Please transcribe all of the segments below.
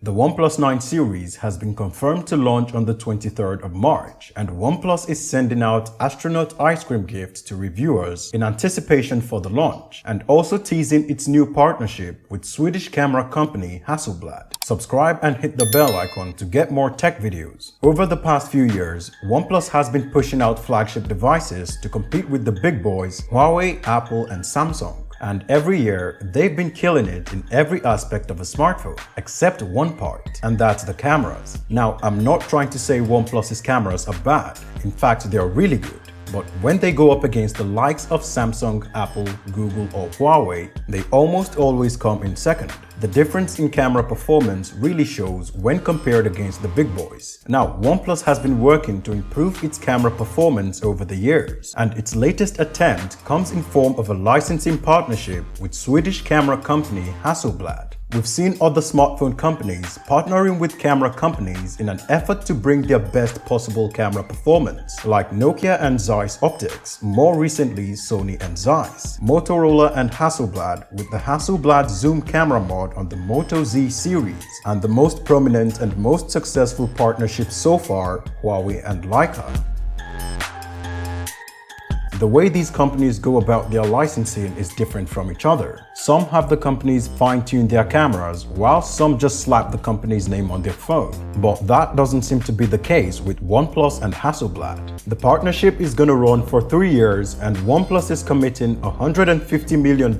The OnePlus 9 series has been confirmed to launch on the 23rd of March, and OnePlus is sending out astronaut ice cream gifts to reviewers in anticipation for the launch, and also teasing its new partnership with Swedish camera company Hasselblad. Subscribe and hit the bell icon to get more tech videos. Over the past few years, OnePlus has been pushing out flagship devices to compete with the big boys Huawei, Apple, and Samsung. And every year, they've been killing it in every aspect of a smartphone, except one part, and that's the cameras. Now, I'm not trying to say OnePlus's cameras are bad. In fact, they are really good. But when they go up against the likes of Samsung, Apple, Google, or Huawei, they almost always come in second. The difference in camera performance really shows when compared against the big boys. Now, OnePlus has been working to improve its camera performance over the years, and its latest attempt comes in form of a licensing partnership with Swedish camera company Hasselblad. We've seen other smartphone companies partnering with camera companies in an effort to bring their best possible camera performance, like Nokia and Zeiss Optics, more recently Sony and Zeiss, Motorola and Hasselblad with the Hasselblad Zoom camera mod on the Moto Z series, and the most prominent and most successful partnership so far, Huawei and Leica. The way these companies go about their licensing is different from each other. Some have the companies fine-tune their cameras, while some just slap the company's name on their phone. But that doesn't seem to be the case with OnePlus and Hasselblad. The partnership is going to run for 3 years, and OnePlus is committing $150 million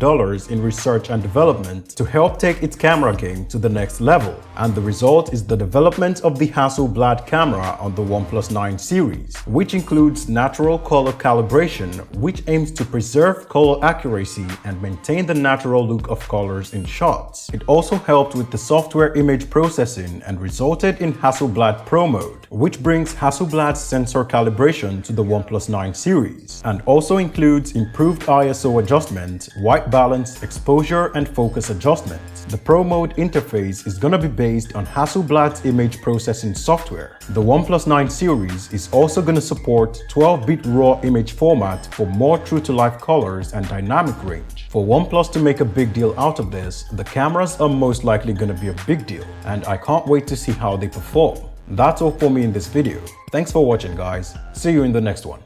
in research and development to help take its camera game to the next level. And the result is the development of the Hasselblad camera on the OnePlus 9 series, which includes natural color calibration, which aims to preserve color accuracy and maintain the natural look of colors in shots. It also helped with the software image processing and resulted in Hasselblad Pro Mode, which brings Hasselblad's sensor calibration to the OnePlus 9 series, and also includes improved ISO adjustment, white balance, exposure, and focus adjustment. The Pro Mode interface is gonna be based on Hasselblad's image processing software. The OnePlus 9 series is also gonna support 12-bit RAW image format for more true-to-life colors and dynamic range. For OnePlus to make a big deal out of this, the cameras are most likely gonna be a big deal, and I can't wait to see how they perform. That's all for me in this video. Thanks for watching, guys. See you in the next one.